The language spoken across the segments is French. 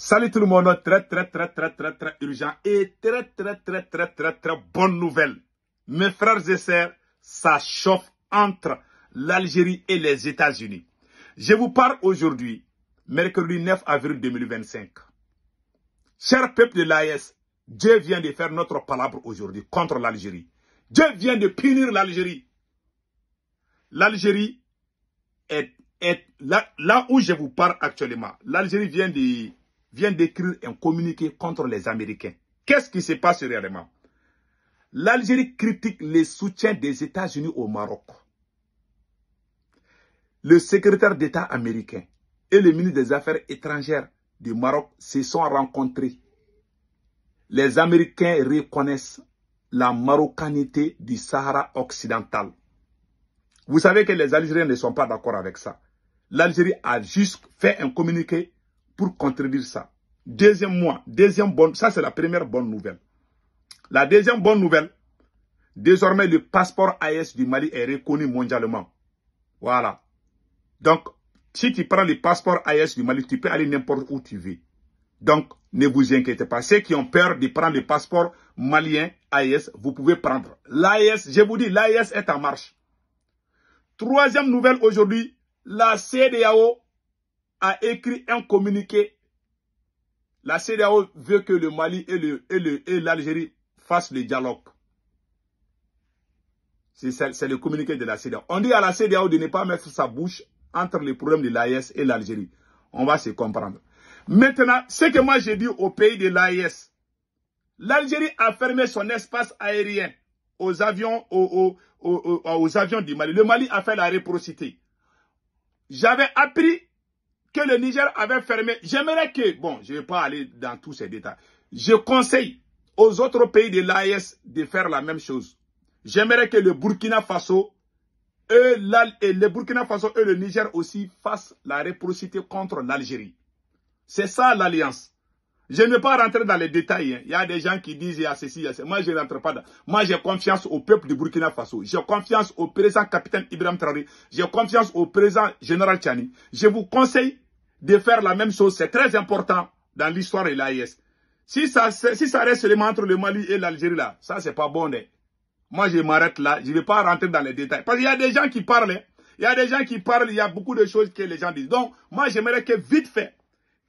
Salut tout le monde, très urgent et très bonne nouvelle. Mes frères et sœurs, ça chauffe entre l'Algérie et les États-Unis. Je vous parle aujourd'hui, mercredi 9 avril 2025. Cher peuple de l'AES, Dieu vient de faire notre palabre aujourd'hui contre l'Algérie. Dieu vient de punir l'Algérie. L'Algérie est là où je vous parle actuellement. L'Algérie vient d'écrire un communiqué contre les Américains. Qu'est-ce qui se passe réellement? L'Algérie critique le soutien des États-Unis au Maroc. Le secrétaire d'État américain et le ministre des Affaires étrangères du Maroc se sont rencontrés. Les Américains reconnaissent la marocanité du Sahara occidental. Vous savez que les Algériens ne sont pas d'accord avec ça. L'Algérie a juste fait un communiqué pour contredire ça. Ça c'est la première bonne nouvelle. La deuxième bonne nouvelle, désormais le passeport AES du Mali est reconnu mondialement. Voilà. Donc, si tu prends le passeport AES du Mali, tu peux aller n'importe où tu veux. Donc, ne vous inquiétez pas. Ceux qui ont peur de prendre le passeport malien AES, vous pouvez prendre. L'AES, je vous dis, l'AES est en marche. Troisième nouvelle aujourd'hui, la CEDEAO a écrit un communiqué. La CEDEAO veut que le Mali et l'Algérie fassent le dialogue. C'est le communiqué de la CEDEAO. On dit à la CEDEAO de ne pas mettre sa bouche entre les problèmes de l'AES et l'Algérie. On va se comprendre. Maintenant, ce que moi j'ai dit au pays de l'AES, l'Algérie a fermé son espace aérien aux avions, aux avions du Mali. Le Mali a fait la réciprocité. J'avais appris que le Niger avait fermé. J'aimerais que, bon, je ne vais pas aller dans tous ces détails. Je conseille aux autres pays de l'AES de faire la même chose. J'aimerais que le Burkina Faso et le Niger aussi fassent la réciprocité contre l'Algérie. C'est ça l'alliance. Je ne vais pas rentrer dans les détails. Hein. Il y a des gens qui disent il y a ceci, il y a ceci. Moi, je ne rentre pas dans. Moi, j'ai confiance au peuple du Burkina Faso. J'ai confiance au président capitaine Ibrahim Traoré. J'ai confiance au président général Tchani. Je vous conseille de faire la même chose. C'est très important dans l'histoire de l'AES. Si ça reste seulement entre le Mali et l'Algérie, là, ça, c'est pas bon. Hein. Moi, je m'arrête là. Je ne vais pas rentrer dans les détails. Parce qu'il y a des gens qui parlent. Hein. Il y a des gens qui parlent. Il y a beaucoup de choses que les gens disent. Donc, moi, j'aimerais que vite fait,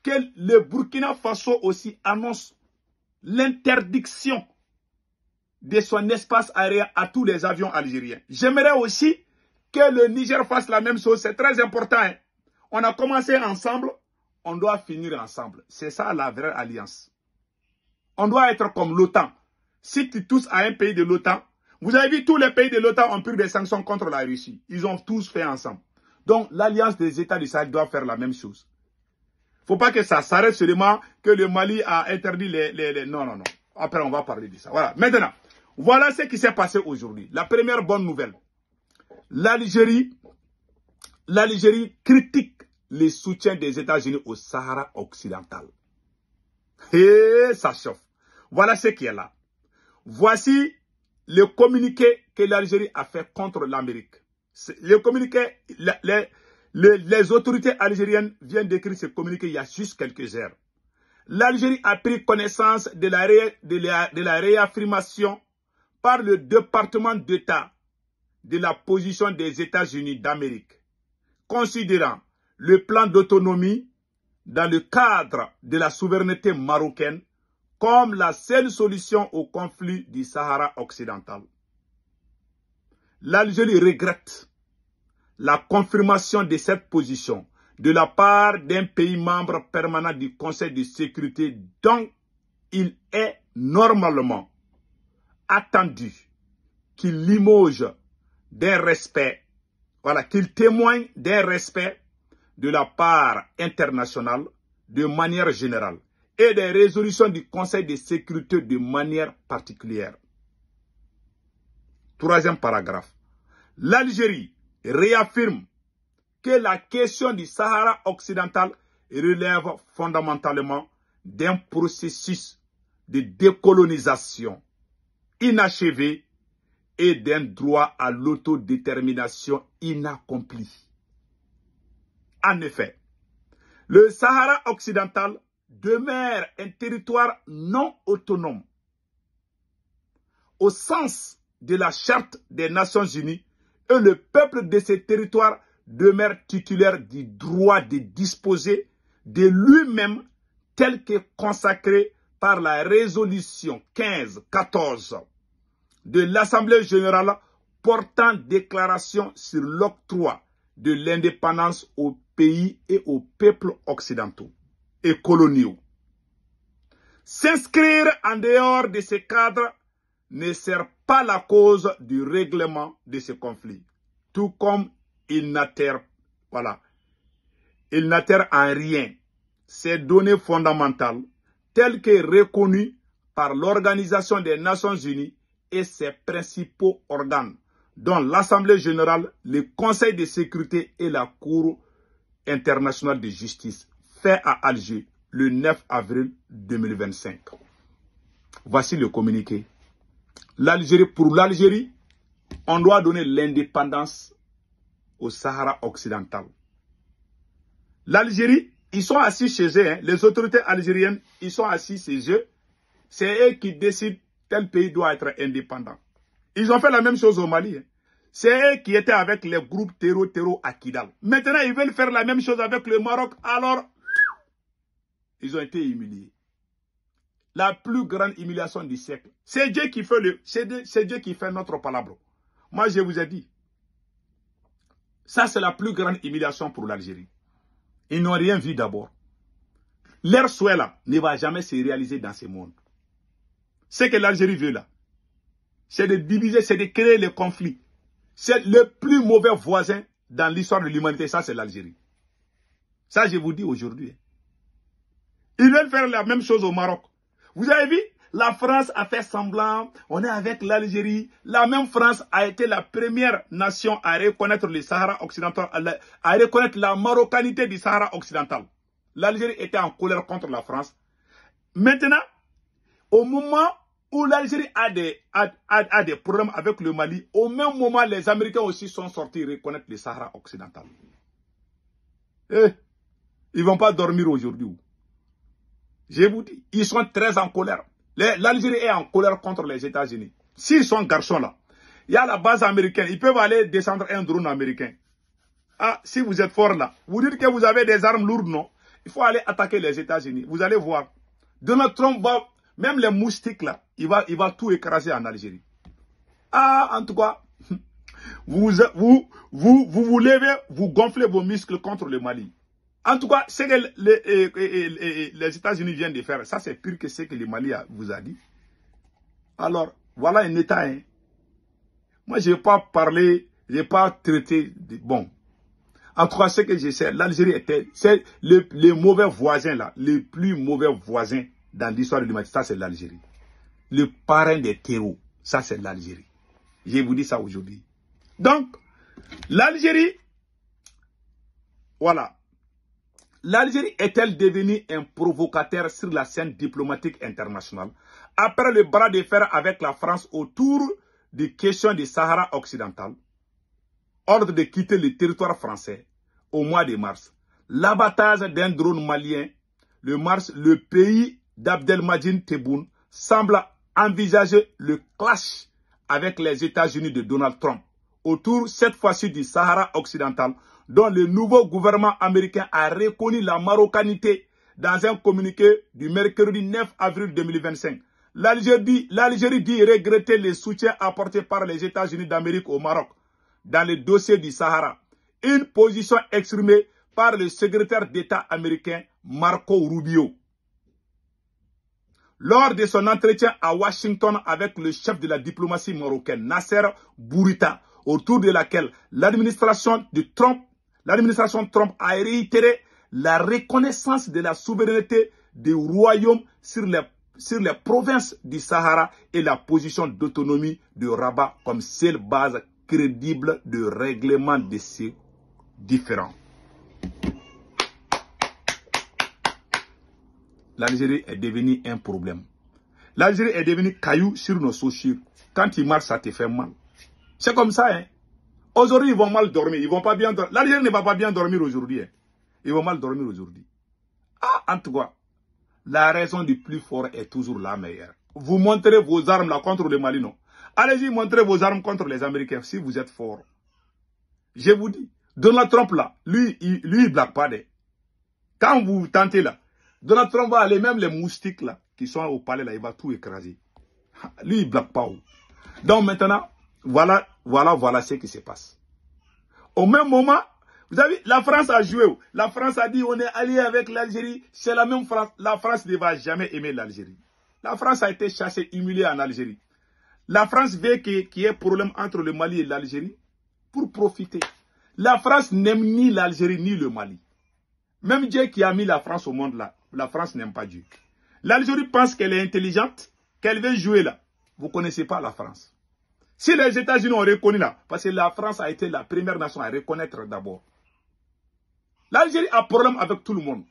que le Burkina Faso aussi annonce l'interdiction de son espace aérien à tous les avions algériens. J'aimerais aussi que le Niger fasse la même chose. C'est très important. Hein. On a commencé ensemble, on doit finir ensemble. C'est ça la vraie alliance. On doit être comme l'OTAN. Si tu touches à un pays de l'OTAN, vous avez vu tous les pays de l'OTAN ont pris des sanctions contre la Russie. Ils ont tous fait ensemble. Donc l'alliance des États du Sahel doit faire la même chose. Il ne faut pas que ça s'arrête seulement que le Mali a interdit les... Non. Après, on va parler de ça. Voilà. Maintenant, voilà ce qui s'est passé aujourd'hui. La première bonne nouvelle. L'Algérie critique le soutien des États-Unis au Sahara occidental. Et ça chauffe. Voilà ce qui est là. Voici le communiqué que l'Algérie a fait contre l'Amérique. Le communiqué... Les autorités algériennes viennent d'écrire ce communiqué il y a juste quelques heures. L'Algérie a pris connaissance de la réaffirmation par le département d'État de la position des États-Unis d'Amérique, considérant le plan d'autonomie dans le cadre de la souveraineté marocaine comme la seule solution au conflit du Sahara occidental. L'Algérie regrette la confirmation de cette position de la part d'un pays membre permanent du Conseil de sécurité dont il est normalement attendu qu'il limoge d'un respect, voilà, qu'il témoigne d'un respect de la part internationale de manière générale et des résolutions du Conseil de sécurité de manière particulière. Troisième paragraphe. L'Algérie réaffirme que la question du Sahara occidental relève fondamentalement d'un processus de décolonisation inachevé et d'un droit à l'autodétermination inaccompli. En effet, le Sahara occidental demeure un territoire non autonome au sens de la Charte des Nations Unies et le peuple de ces territoires demeure titulaire du droit de disposer de lui-même tel que consacré par la résolution 1514 de l'Assemblée générale portant déclaration sur l'octroi de l'indépendance aux pays et aux peuples occidentaux et coloniaux. S'inscrire en dehors de ces cadres ne sert pas la cause du règlement de ce conflit, tout comme il n'atterre en rien ces données fondamentales telles que reconnues par l'Organisation des Nations Unies et ses principaux organes, dont l'Assemblée générale, le Conseil de sécurité et la Cour internationale de justice, fait à Alger le 9 avril 2025. Voici le communiqué. Pour l'Algérie, on doit donner l'indépendance au Sahara occidental. L'Algérie, ils sont assis chez eux, hein, les autorités algériennes, ils sont assis chez eux. C'est eux qui décident tel pays doit être indépendant. Ils ont fait la même chose au Mali. Hein. C'est eux qui étaient avec les groupes terror à Kidal. Maintenant, ils veulent faire la même chose avec le Maroc. Alors, ils ont été humiliés. La plus grande humiliation du siècle. C'est Dieu qui fait Dieu qui fait notre palabre. Moi, je vous ai dit. Ça, c'est la plus grande humiliation pour l'Algérie. Ils n'ont rien vu d'abord. Leur souhait là ne va jamais se réaliser dans ce monde. Ce que l'Algérie veut là, c'est de diviser, c'est de créer les conflits. C'est le plus mauvais voisin dans l'histoire de l'humanité, ça c'est l'Algérie. Ça je vous dis aujourd'hui. Ils veulent faire la même chose au Maroc. Vous avez vu, la France a fait semblant, on est avec l'Algérie. La même France a été la première nation à reconnaître le Sahara occidental, à reconnaître la marocanité du Sahara occidental. L'Algérie était en colère contre la France. Maintenant, au moment où l'Algérie a des problèmes avec le Mali, au même moment, les Américains aussi sont sortis reconnaître le Sahara occidental. Ils ne vont pas dormir aujourd'hui. Je vous dis, ils sont très en colère. L'Algérie est en colère contre les États-Unis. S'ils sont garçons là, il y a la base américaine. Ils peuvent aller descendre un drone américain. Ah, si vous êtes fort là, vous dites que vous avez des armes lourdes, non? Il faut aller attaquer les États-Unis. Vous allez voir. Donald Trump va, même les moustiques là, il va tout écraser en Algérie. Ah, en tout cas, vous levez, vous gonflez vos muscles contre le Mali. En tout cas, ce que les États-Unis viennent de faire, ça c'est pire que ce que le Mali vous a dit. Alors, voilà un État. Hein. Moi, je n'ai pas parlé, je n'ai pas traité de... Bon. En tout cas, ce que je sais, l'Algérie était... C'est les mauvais voisins là, les plus mauvais voisins dans l'histoire de l'humanité, ça c'est l'Algérie. Le parrain des terreaux, ça c'est l'Algérie. Je vous dis ça aujourd'hui. Donc, l'Algérie, voilà. L'Algérie est-elle devenue un provocateur sur la scène diplomatique internationale après le bras de fer avec la France autour des questions du Sahara occidental? Ordre de quitter le territoire français au mois de mars. L'abattage d'un drone malien, le pays d'Abdelmadjid Tebboune semble envisager le clash avec les États-Unis de Donald Trump autour cette fois-ci du Sahara occidental, dont le nouveau gouvernement américain a reconnu la marocanité dans un communiqué du mercredi 9 avril 2025. L'Algérie dit regretter le soutien apporté par les États-Unis d'Amérique au Maroc dans le dossier du Sahara. Une position exprimée par le secrétaire d'État américain Marco Rubio. Lors de son entretien à Washington avec le chef de la diplomatie marocaine, Nasser Bourita, autour de laquelle l'administration Trump a réitéré la reconnaissance de la souveraineté du royaume sur les provinces du Sahara et la position d'autonomie de Rabat comme seule base crédible de règlement de ces différends. L'Algérie est devenue un problème. L'Algérie est devenue caillou sur nos chaussures. Quand il marche, ça te fait mal. C'est comme ça, hein. Aujourd'hui, ils vont mal dormir. Ils vont pas bien dormir. L'Algérie ne va pas bien dormir aujourd'hui. Hein. Ils vont mal dormir aujourd'hui. Ah, en tout cas, la raison du plus fort est toujours la meilleure. Vous montrez vos armes là contre le Mali, non? Allez-y, montrez vos armes contre les Américains si vous êtes forts. Je vous dis, Donald Trump là, lui, il blague pas des. Quand vous tentez là, Donald Trump va aller, même les moustiques là, qui sont au palais là, il va tout écraser. Lui, il blague pas. Donc maintenant, voilà ce qui se passe. Au même moment, vous avez, la France a joué. La France a dit on est allié avec l'Algérie. C'est la même France. La France ne va jamais aimer l'Algérie. La France a été chassée, humiliée en Algérie. La France veut qu'il y ait problème entre le Mali et l'Algérie pour profiter. La France n'aime ni l'Algérie ni le Mali. Même Dieu qui a mis la France au monde là, la France n'aime pas Dieu. L'Algérie pense qu'elle est intelligente, qu'elle veut jouer là. Vous ne connaissez pas la France. Si les États-Unis ont reconnu là, parce que la France a été la première nation à reconnaître d'abord. L'Algérie a problème avec tout le monde.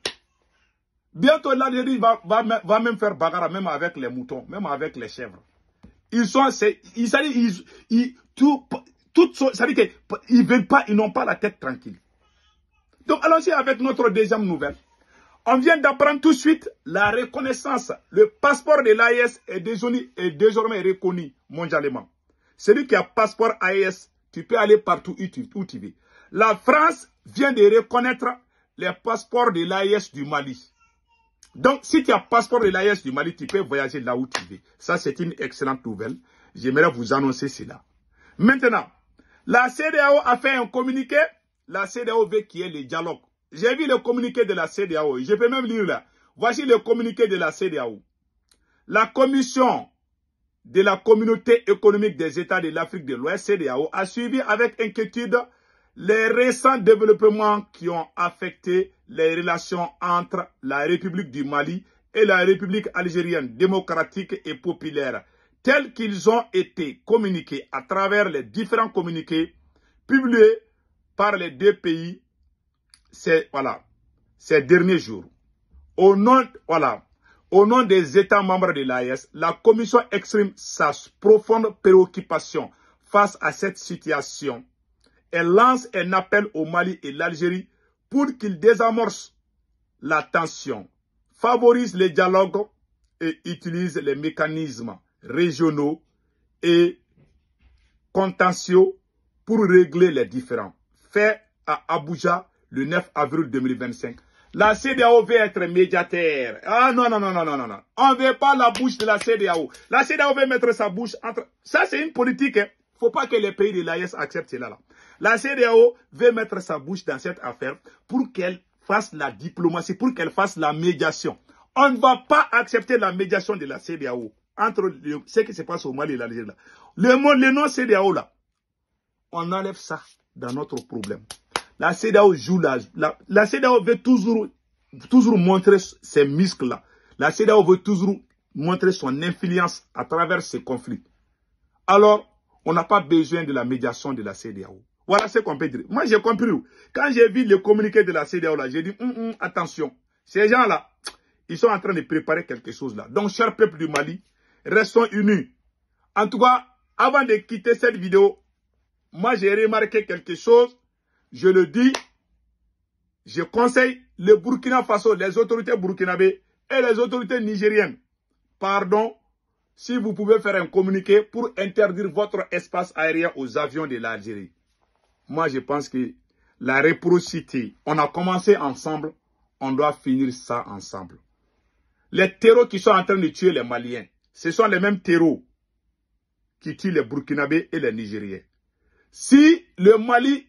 Bientôt, l'Algérie va même faire bagarre, même avec les moutons, même avec les chèvres. Ils veulent pas, ils n'ont pas la tête tranquille. Donc, allons-y avec notre deuxième nouvelle. On vient d'apprendre tout de suite la reconnaissance. Le passeport de l'AES est désormais reconnu mondialement. Celui qui a passeport AES, tu peux aller partout où tu veux. La France vient de reconnaître les passeports de l'AES du Mali. Donc, si tu as passeport de l'AES du Mali, tu peux voyager là où tu veux. Ça, c'est une excellente nouvelle. J'aimerais vous annoncer cela. Maintenant, la CEDEAO a fait un communiqué. La CEDEAO veut qu'il y ait le dialogue. J'ai vu le communiqué de la CEDEAO. Je peux même lire là. Voici le communiqué de la CEDEAO. La commission de la communauté économique des États de l'Afrique de l'Ouest, CEDEAO, a suivi avec inquiétude les récents développements qui ont affecté les relations entre la République du Mali et la République algérienne démocratique et populaire, tels qu'ils ont été communiqués à travers les différents communiqués publiés par les deux pays ces derniers jours. Au nom des États membres de l'AES, la Commission exprime sa profonde préoccupation face à cette situation. Elle lance un appel au Mali et l'Algérie pour qu'ils désamorcent la tension, favorisent le dialogue et utilisent les mécanismes régionaux et contentieux pour régler les différends. Fait à Abuja le 9 avril 2025. La CEDEAO veut être médiateur. Ah non. On ne veut pas la bouche de la CEDEAO. La CEDEAO veut mettre sa bouche entre... Ça, c'est une politique. Il ne faut pas que les pays de l'AES acceptent cela. La CEDEAO veut mettre sa bouche dans cette affaire pour qu'elle fasse la diplomatie, pour qu'elle fasse la médiation. On ne va pas accepter la médiation de la CEDEAO entre ce qui se passe au Mali et l'Algérie. Le nom CEDEAO là, on enlève ça dans notre problème. La CEDEAO joue la CEDEAO veut toujours montrer ses muscles là. La CEDEAO veut toujours montrer son influence à travers ces conflits. Alors, on n'a pas besoin de la médiation de la CEDEAO. Voilà ce qu'on peut dire. Moi, j'ai compris. Quand j'ai vu le communiqué de la CEDEAO là, j'ai dit, attention, ces gens-là, ils sont en train de préparer quelque chose là. Donc, cher peuple du Mali, restons unis. En tout cas, avant de quitter cette vidéo, moi, j'ai remarqué quelque chose. Je le dis, je conseille le Burkina Faso, les autorités burkinabées et les autorités nigériennes. Pardon, si vous pouvez faire un communiqué pour interdire votre espace aérien aux avions de l'Algérie. Moi, je pense que la réciprocité, on a commencé ensemble, on doit finir ça ensemble. Les terreaux qui sont en train de tuer les Maliens, ce sont les mêmes terreaux qui tuent les Burkinabés et les Nigériens. Si le Mali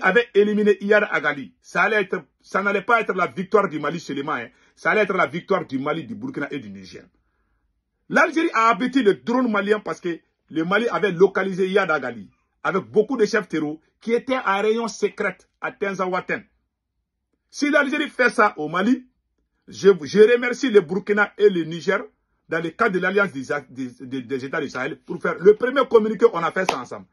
avait éliminé Iyad Agali, ça n'allait pas être la victoire du Mali seulement, ça allait être la victoire du Mali, du Burkina et du Niger. L'Algérie a abattu le drone malien parce que le Mali avait localisé Iyad Agali avec beaucoup de chefs terreaux qui étaient en rayon secret à Tenzawaten. Si l'Algérie fait ça au Mali, je remercie le Burkina et le Niger dans le cadre de l'Alliance des États du Sahel pour faire le premier communiqué, on a fait ça ensemble.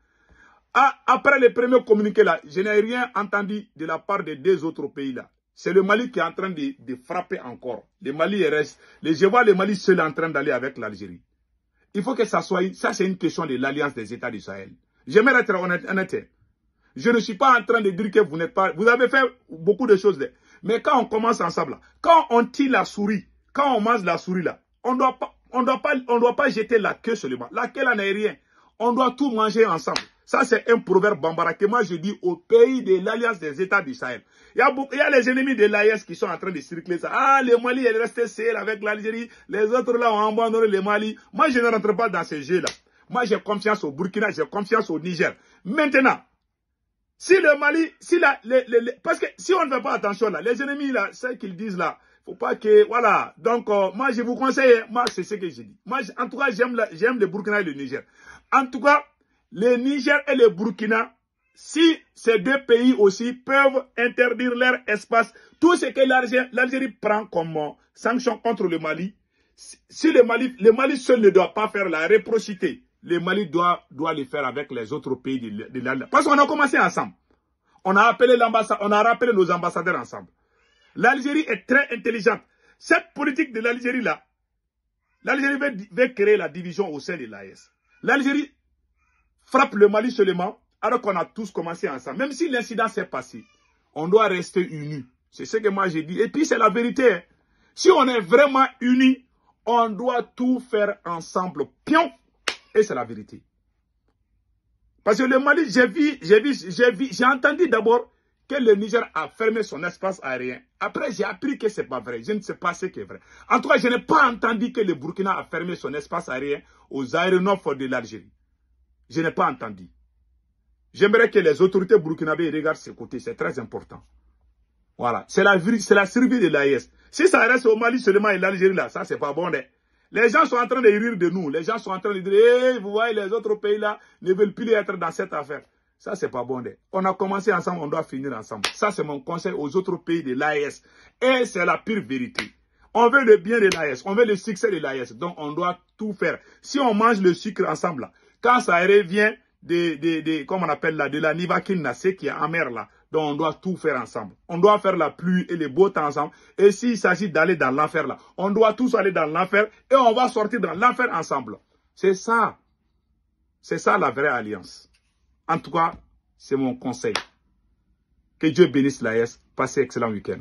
Après le premier communiqué là, je n'ai rien entendu de la part des deux autres pays là. C'est le Mali qui est en train de frapper encore. Le Mali reste. Je vois le Mali seul en train d'aller avec l'Algérie. Il faut que ça soit... Ça, c'est une question de l'Alliance des États du Sahel. J'aimerais être honnête. Je ne suis pas en train de dire que vous n'êtes pas... Vous avez fait beaucoup de choses. Mais quand on commence ensemble, quand on tire la souris, quand on mange la souris là, on doit pas jeter la queue seulement. La queue là n'est rien. On doit tout manger ensemble. Ça, c'est un proverbe bambara que moi je dis au pays de l'Alliance des États du Sahel. Il y a les ennemis de l'AES qui sont en train de circuler ça. Ah, le Mali est resté seul avec l'Algérie. Les autres là ont abandonné le Mali. Moi, je ne rentre pas dans ces jeux là. Moi, j'ai confiance au Burkina, j'ai confiance au Niger. Maintenant, si le Mali, parce que si on ne fait pas attention là, les ennemis là, ce qu'ils disent là, faut pas que, voilà. Donc, moi, je vous conseille, moi, c'est ce que j'ai dit. Moi, en tout cas, j'aime le Burkina et le Niger. En tout cas, le Niger et le Burkina, si ces deux pays aussi peuvent interdire leur espace, tout ce que l'Algérie prend comme sanction contre le Mali, si le Mali seul ne doit pas faire la réciprocité, le Mali doit le faire avec les autres pays de l'Algérie. Parce qu'on a commencé ensemble. On a rappelé nos ambassadeurs ensemble. L'Algérie est très intelligente. Cette politique de l'Algérie là, l'Algérie veut créer la division au sein de l'AES. L'Algérie frappe le Mali seulement, alors qu'on a tous commencé ensemble. Même si l'incident s'est passé, on doit rester unis. C'est ce que moi j'ai dit. Et puis c'est la vérité. Hein. Si on est vraiment unis, on doit tout faire ensemble. Pion. Et c'est la vérité. Parce que le Mali, j'ai entendu d'abord que le Niger a fermé son espace aérien. Après, j'ai appris que ce n'est pas vrai. Je ne sais pas ce qui est vrai. En tout cas, je n'ai pas entendu que le Burkina a fermé son espace aérien aux aéronefs de l'Algérie. Je n'ai pas entendu. J'aimerais que les autorités burkinabées regardent ce côté. C'est très important. Voilà. C'est la survie de l'AES. Si ça reste au Mali seulement et l'Algérie là, ça c'est pas bon. Hein. Les gens sont en train de rire de nous. Les gens sont en train de dire, hey, vous voyez, les autres pays là ne veulent plus être dans cette affaire. Ça, c'est pas bon. On a commencé ensemble, on doit finir ensemble. Ça, c'est mon conseil aux autres pays de l'AES. Et c'est la pure vérité. On veut le bien de l'AES, on veut le succès de l'AES. Donc, on doit tout faire. Si on mange le sucre ensemble, là, quand ça revient comme on appelle là, de la Nivakin, c'est qui est amer là. Donc, on doit tout faire ensemble. On doit faire la pluie et le beau temps ensemble. Et s'il s'agit d'aller dans l'enfer là, on doit tous aller dans l'enfer et on va sortir dans l'enfer ensemble. C'est ça. C'est ça la vraie alliance. En tout cas, c'est mon conseil. Que Dieu bénisse l'AES. Passez un excellent week-end.